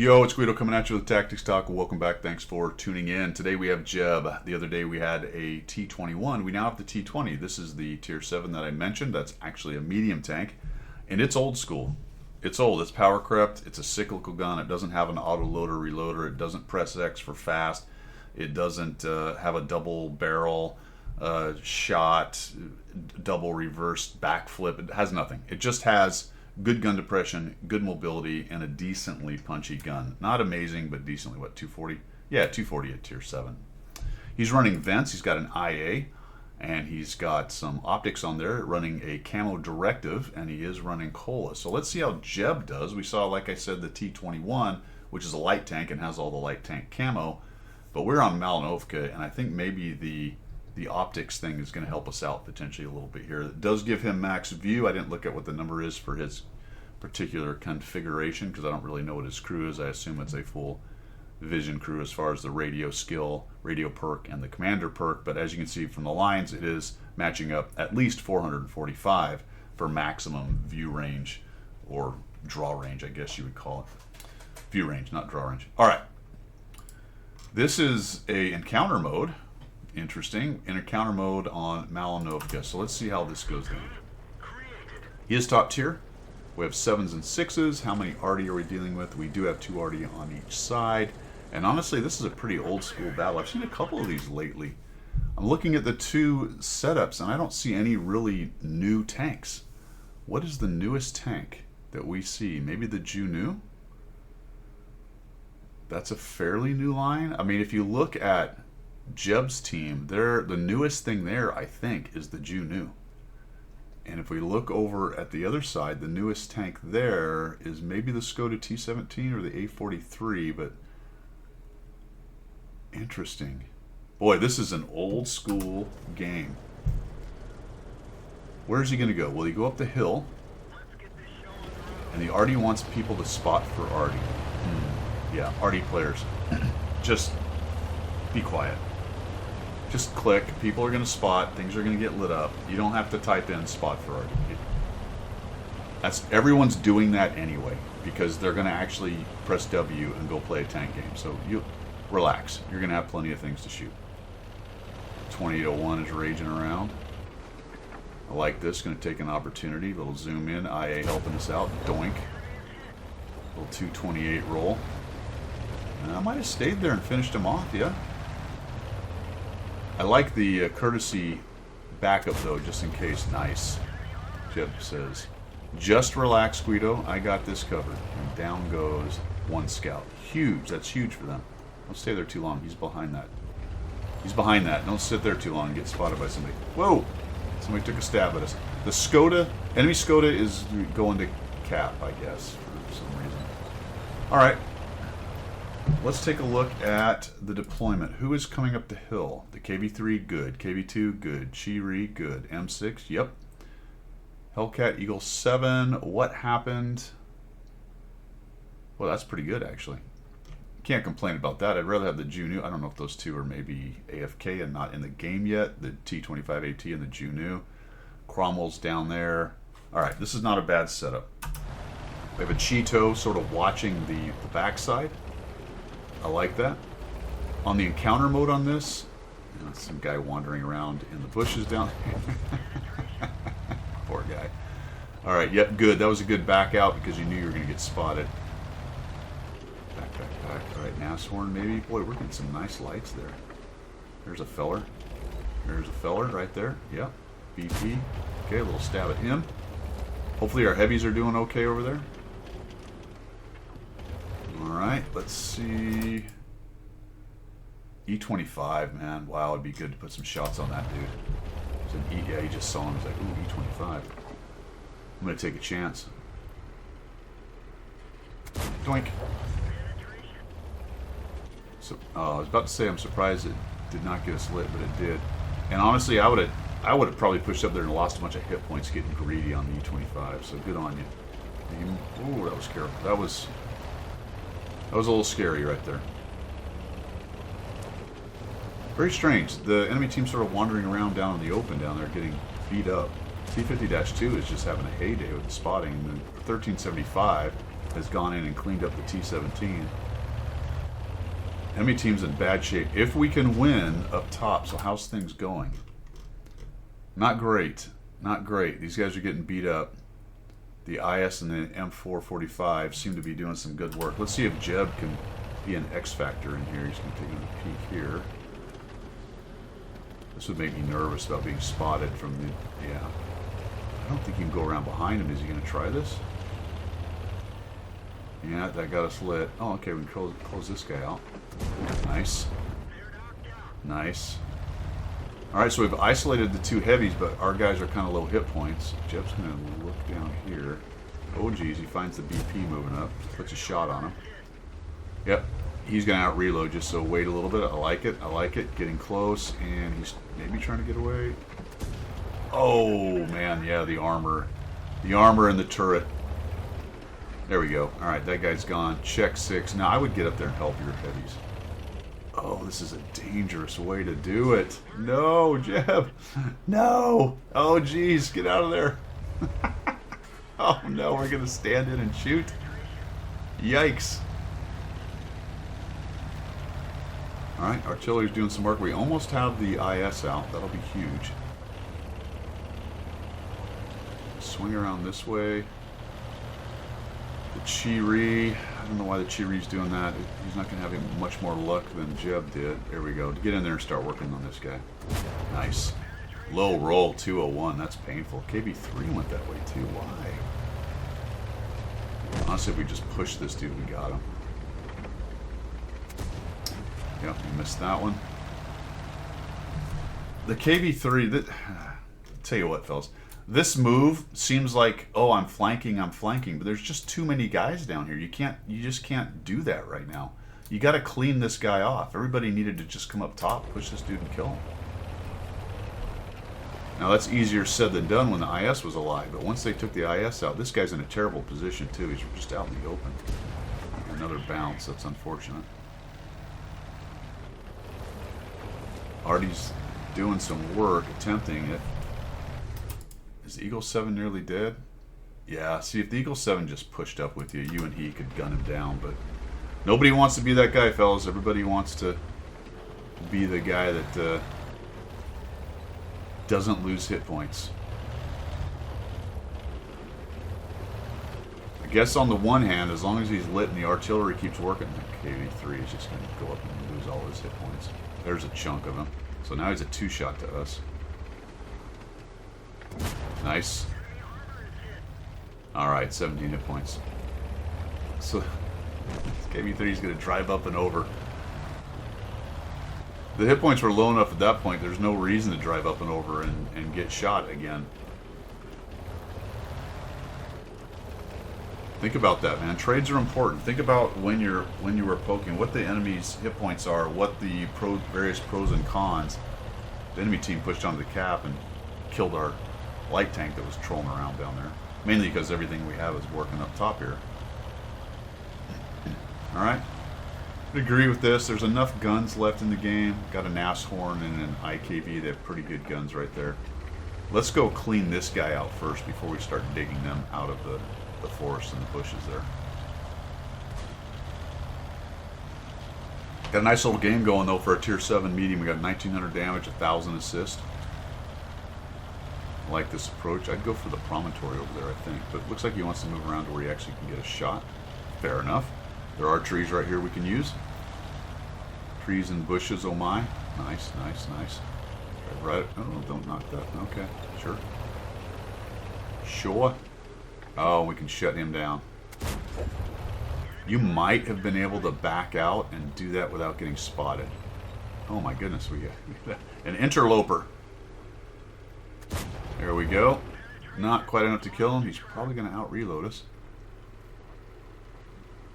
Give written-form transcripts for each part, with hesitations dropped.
Yo, it's Guido coming at you with Tactics Talk. Welcome back. Thanks for tuning in. Today we have Jeb. The other day we had a T21. We now have the T20. This is the Tier 7 that I mentioned. That's actually a medium tank. And it's old school. It's old. It's power crept. It's a cyclical gun. It doesn't have an auto loader reloader. It doesn't press X for fast. It doesn't have a double barrel shot, double reversed backflip. It has nothing. It just has good gun depression, good mobility, and a decently punchy gun. Not amazing, but decently. What, 240? Yeah, 240 at Tier 7. He's running vents. He's got an IA, and he's got some optics on there, running a camo directive, and he is running Cola. So let's see how Jeb does. We saw, like I said, the T21, which is a light tank and has all the light tank camo, but we're on Malinovka, and I think maybe the optics thing is going to help us out potentially a little bit here. It does give him max view. I didn't look at what the number is for his particular configuration because I don't really know what his crew is. I assume it's a full vision crew as far as the radio skill, radio perk, and the commander perk. But as you can see from the lines, it is matching up at least 445 for maximum view range, or draw range, I guess you would call it. View range, not draw range. All right. This is a encounter mode. Interesting. Encounter mode on Malinovka. So let's see how this goes down. He is top tier. We have 7s and 6s. How many arty are we dealing with? We do have 2 arty on each side. And honestly, this is a pretty old school battle. I've seen a couple of these lately. I'm looking at the 2 setups, and I don't see any really new tanks. What is the newest tank that we see? Maybe the Juno? That's a fairly new line. I mean, if you look at Jeb's team, the newest thing there, I think, is the Juno. And if we look over at the other side, the newest tank there is maybe the Skoda T17 or the A43, but interesting. Boy, this is an old school game. Where's he going to go? Will he go up the hill? And the arty wants people to spot for arty. Yeah, arty players. Just be quiet. Just click. People are going to spot. Things are going to get lit up. You don't have to type in spot for arty. Everyone's doing that anyway because they're going to actually press W and go play a tank game. So you relax. You're going to have plenty of things to shoot. 2801 is raging around. I like this. Going to take an opportunity. Little zoom in. IA helping us out. Doink. Little 228 roll. I might have stayed there and finished him off, yeah. I like the courtesy backup, though, just in case. Nice. Jeb says, just relax, Guido. I got this covered. And down goes one scout. Huge. That's huge for them. Don't stay there too long. He's behind that. He's behind that. Don't sit there too long and get spotted by somebody. Whoa! Somebody took a stab at us. The Skoda, enemy Skoda is going to cap, I guess, for some reason. All right. Let's take a look at the deployment. Who is coming up the hill? The KB3, good. KB2, good. Chiri, good. M6, yep. Hellcat, Eagle 7, what happened? Well, that's pretty good, actually. Can't complain about that. I'd rather have the Juno. I don't know if those two are maybe AFK and not in the game yet. The T25AT and the Juno. Cromwell's down there. All right, this is not a bad setup. We have a Cheeto sort of watching the backside. I like that. On the encounter mode on this, some guy wandering around in the bushes down here. Poor guy. All right, yep, good. That was a good back out because you knew you were going to get spotted. Back. All right, Nashorn maybe. Boy, we're getting some nice lights there. There's a feller. There's a feller right there. Yep, BP. Okay, a little stab at him. Hopefully our heavies are doing okay over there. Alright, let's see. E25, man. Wow, it'd be good to put some shots on that dude. Yeah, he just saw him. He's like, ooh, E25. I'm going to take a chance. Doink. So, I was about to say I'm surprised it did not get us lit, but it did. And honestly, I would have probably pushed up there and lost a bunch of hit points getting greedy on the E25, so good on you. Ooh, that was scary. That was a little scary right there. Very strange. The enemy team sort of wandering around down in the open down there getting beat up. T50-2 is just having a heyday with the spotting. And then 1375 has gone in and cleaned up the T-17. Enemy team's in bad shape. If we can win up top, so how's things going? Not great. Not great. These guys are getting beat up. The IS and the M445 seem to be doing some good work. Let's see if Jeb can be an X factor in here. He's going to take a peek here. This would make me nervous about being spotted from the... Yeah. I don't think you can go around behind him. Is he going to try this? Yeah, that got us lit. Oh, okay, we can close this guy out. Nice. Nice. Alright, so we've isolated the two heavies, but our guys are kind of low hit points. Jeb's going to look down here. Oh, geez, he finds the BP moving up. Puts a shot on him. Yep, he's going to out-reload just so wait a little bit. I like it. I like it. Getting close, and he's maybe trying to get away. Oh, man, yeah, the armor. The armor and the turret. There we go. Alright, that guy's gone. Check 6. Now, I would get up there and help your heavies. Oh, this is a dangerous way to do it. No, Jeb. No. Oh, geez. Get out of there. Oh, no. We're going to stand in and shoot. Yikes. All right. Artillery's doing some work. We almost have the IS out. That'll be huge. Swing around this way. The Chi-Ri. I don't know why the Chi-Ri's doing that. He's not going to have much more luck than Jeb did. There we go. Get in there and start working on this guy. Nice. Low roll, 201. That's painful. KB3 went that way too. Why? Honestly, if we just push this dude, we got him. Yep, we missed that one. The KB3, tell you what, fellas. This move seems like, oh, I'm flanking, but there's just too many guys down here. You just can't do that right now. You got to clean this guy off. Everybody needed to just come up top, push this dude and kill him. Now that's easier said than done when the IS was alive, but once they took the IS out, this guy's in a terrible position too. He's just out in the open. Another bounce, that's unfortunate. Artie's doing some work, attempting it. Is the Eagle 7 nearly dead? Yeah, see, if the Eagle 7 just pushed up with you, you and he could gun him down, but nobody wants to be that guy, fellas. Everybody wants to be the guy that doesn't lose hit points. I guess on the one hand, as long as he's lit and the artillery keeps working, the KV-3 is just going to go up and lose all his hit points. There's a chunk of him. So now he's a two-shot to us. Nice. Alright, 17 hit points. So, KB3 is going to drive up and over. The hit points were low enough at that point, there's no reason to drive up and over and get shot again. Think about that, man. Trades are important. Think about when you were poking, what the enemy's hit points are, what the various pros and cons. The enemy team pushed onto the cap and killed our light tank that was trolling around down there. Mainly because everything we have is working up top here. Alright. I agree with this. There's enough guns left in the game. Got a Nashorn and an IKV. They have pretty good guns right there. Let's go clean this guy out first before we start digging them out of the forest and the bushes there. Got a nice little game going though for a tier 7 medium. We got 1900 damage, 1000 assist. I like this approach. I'd go for the promontory over there, I think. But it looks like he wants to move around to where he actually can get a shot. Fair enough. There are trees right here we can use. Trees and bushes, oh my. Nice, nice, nice. Right. Oh, don't knock that. Okay, sure. Sure. Oh, we can shut him down. You might have been able to back out and do that without getting spotted. Oh my goodness, we got an interloper. There we go. Not quite enough to kill him. He's probably going to out-reload us.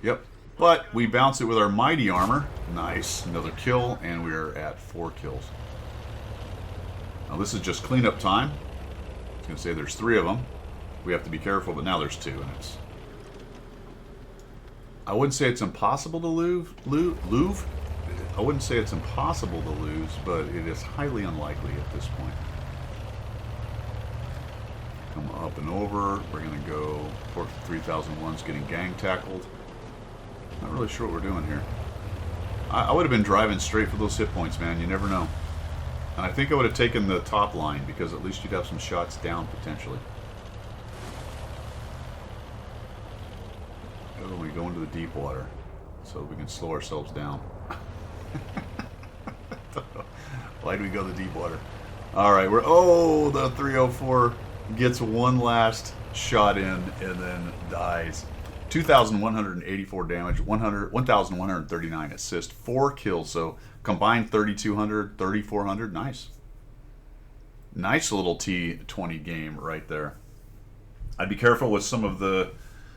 Yep. But we bounce it with our mighty armor. Nice. Another kill, and we're at 4 kills. Now this is just cleanup time. I was going to say there's 3 of them. We have to be careful, but now there's 2, and it's... I wouldn't say it's impossible to lose. I wouldn't say it's impossible to lose, but it is highly unlikely at this point. come up and over. We're going to go for 3001's getting gang tackled. Not really sure what we're doing here. I would have been driving straight for those hit points, man. You never know. And I think I would have taken the top line because at least you'd have some shots down potentially. Oh, we go into the deep water so we can slow ourselves down. Why do we go to the deep water? All right, the 304 gets one last shot in and then dies. 2,184 damage, 1,139 assists, 4 kills. So combined 3,200, 3,400. Nice. Nice little T20 game right there. I'd be careful with some of the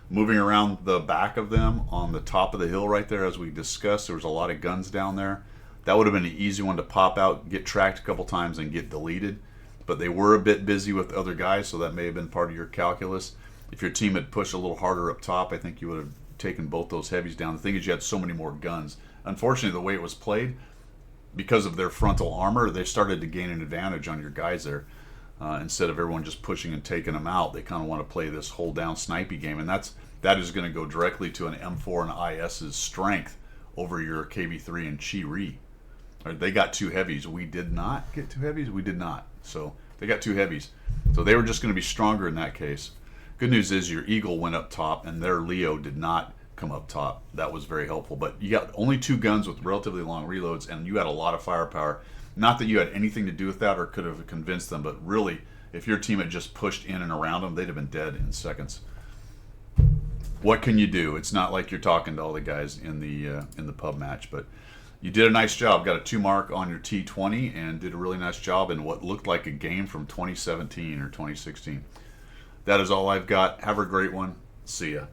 moving around the back of them on the top of the hill right there. As we discussed, there was a lot of guns down there. That would have been an easy one to pop out, get tracked a couple times, and get deleted. But they were a bit busy with other guys, so that may have been part of your calculus. If your team had pushed a little harder up top, I think you would have taken both those heavies down. The thing is, you had so many more guns. Unfortunately, the way it was played, because of their frontal armor, they started to gain an advantage on your guys there. Instead of everyone just pushing and taking them out, they kind of want to play this hold down snipey game, and that is going to go directly to an M4 and IS's strength over your KV3 and Chi-Ri. They got 2 heavies. We did not get 2 heavies. We did not. So they got 2 heavies. So they were just going to be stronger in that case. Good news is your Eagle went up top, and their Leo did not come up top. That was very helpful. But you got only 2 guns with relatively long reloads, and you had a lot of firepower. Not that you had anything to do with that or could have convinced them, but really, if your team had just pushed in and around them, they'd have been dead in seconds. What can you do? It's not like you're talking to all the guys in the pub match, but you did a nice job. Got a 2 mark on your T20 and did a really nice job in what looked like a game from 2017 or 2016. That is all I've got. Have a great one. See ya.